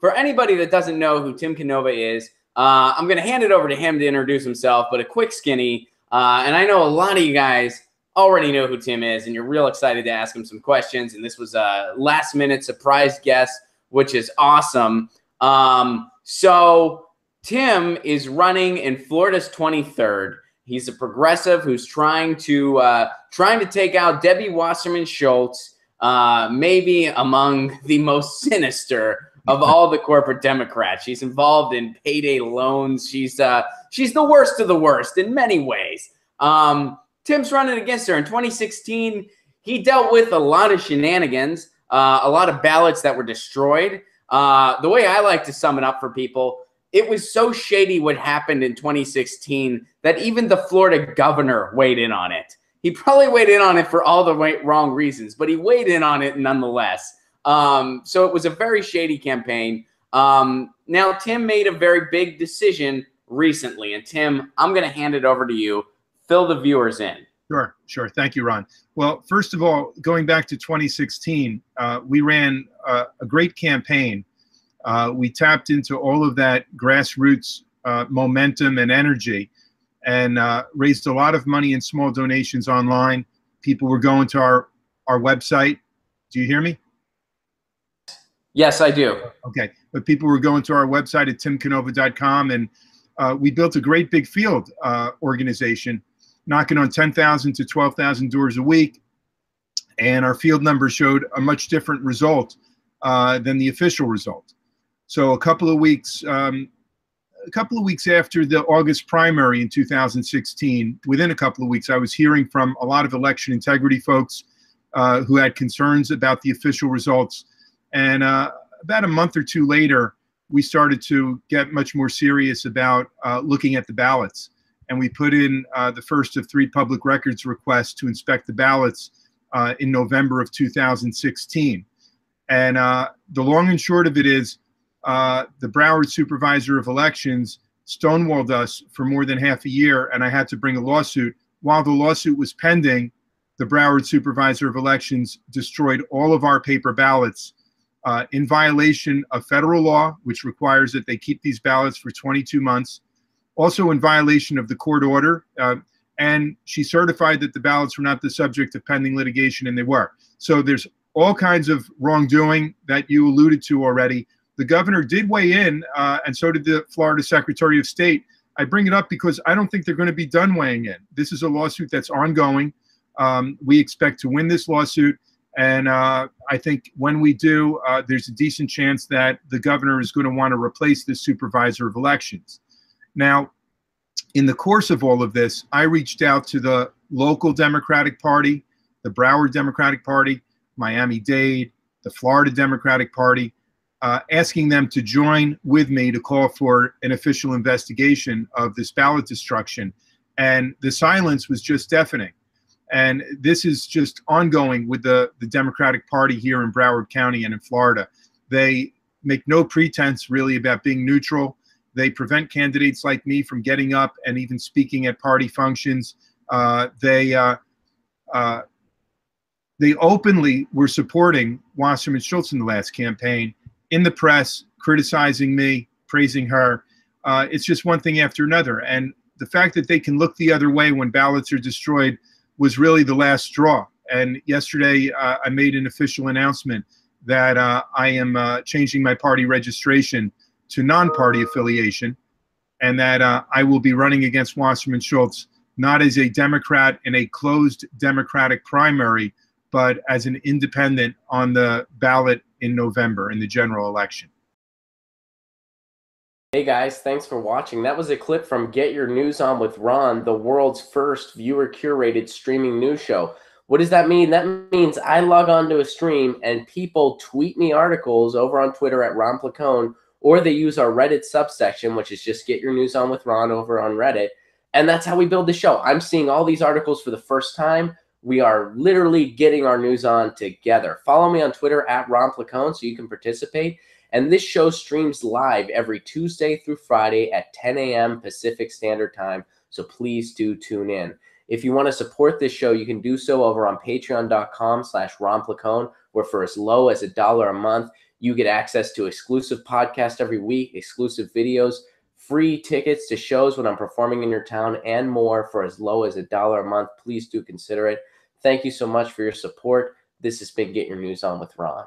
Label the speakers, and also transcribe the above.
Speaker 1: for anybody that doesn't know who Tim Canova is, I'm going to hand it over to him to introduce himself, but a quick skinny. And I know a lot of you guys already know who Tim is, and you're real excited to ask him some questions. And this was a last-minute surprise guest, which is awesome. So Tim is running in Florida's 23rd. He's a progressive who's trying to take out Debbie Wasserman Schultz, maybe among the most sinister of all the corporate Democrats. She's involved in payday loans. She's the worst of the worst in many ways. Tim's running against her in 2016. He dealt with a lot of shenanigans, a lot of ballots that were destroyed. The way I like to sum it up for people, it was so shady what happened in 2016 that even the Florida governor weighed in on it. He probably weighed in on it for all the wrong reasons, but he weighed in on it nonetheless. So it was a very shady campaign. Now, Tim made a very big decision recently. And Tim, I'm going to hand it over to you. Fill the viewers in.
Speaker 2: Sure. Thank you, Ron. Well, first of all, going back to 2016, we ran a great campaign. We tapped into all of that grassroots momentum and energy and raised a lot of money in small donations online. People were going to our website. Do you hear me?
Speaker 1: Yes, I do.
Speaker 2: Okay. But people were going to our website at timcanova.com, and we built a great big field organization, knocking on 10,000 to 12,000 doors a week. And our field numbers showed a much different result than the official result. So a couple of weeks after the August primary in 2016, within a couple of weeks, I was hearing from a lot of election integrity folks who had concerns about the official results. And about a month or two later, we started to get much more serious about looking at the ballots. And we put in the first of 3 public records requests to inspect the ballots in November of 2016. And the long and short of it is the Broward Supervisor of Elections stonewalled us for more than half a year, and I had to bring a lawsuit. While the lawsuit was pending, the Broward Supervisor of Elections destroyed all of our paper ballots in violation of federal law, which requires that they keep these ballots for 22 months. Also in violation of the court order, and she certified that the ballots were not the subject of pending litigation, and they were. So there's all kinds of wrongdoing that you alluded to already. The governor did weigh in, and so did the Florida Secretary of State. I bring it up because I don't think they're going to be done weighing in. This is a lawsuit that's ongoing. We expect to win this lawsuit, and I think when we do, there's a decent chance that the governor is going to want to replace this Supervisor of Elections. Now, in the course of all of this, I reached out to the local Democratic Party, the Broward Democratic Party, Miami-Dade, the Florida Democratic Party, asking them to join with me to call for an official investigation of this ballot destruction. And the silence was just deafening. And this is just ongoing with the Democratic Party here in Broward County and in Florida. They make no pretense really about being neutral. They prevent candidates like me from getting up and even speaking at party functions. They openly were supporting Wasserman Schultz in the last campaign, in the press, criticizing me, praising her. It's just one thing after another. And the fact that they can look the other way when ballots are destroyed was really the last straw. And yesterday, I made an official announcement that I am changing my party registration to non-party affiliation, and that I will be running against Wasserman Schultz, not as a Democrat in a closed Democratic primary, but as an independent on the ballot in November in the general election.
Speaker 1: Hey guys, thanks for watching. That was a clip from Get Your News On with Ron, the world's first viewer-curated streaming news show. What does that mean? That means I log on to a stream and people tweet me articles over on Twitter at Ron Placone, or they use our Reddit subsection, which is just Get Your News On with Ron over on Reddit. And that's how we build the show. I'm seeing all these articles for the first time. We are literally getting our news on together. Follow me on Twitter at Ron Placone so you can participate. And this show streams live every Tuesday through Friday at 10 a.m. Pacific Standard Time. So please do tune in. If you want to support this show, you can do so over on patreon.com/Ron Placone, where for as low as $1 a month,
Speaker 3: You get access to exclusive podcasts every week, exclusive videos, free tickets to shows when I'm performing in your town, and more for as low as $1 a month. Please do consider it. Thank you so much for your support. This has been Get Your News On with Ron.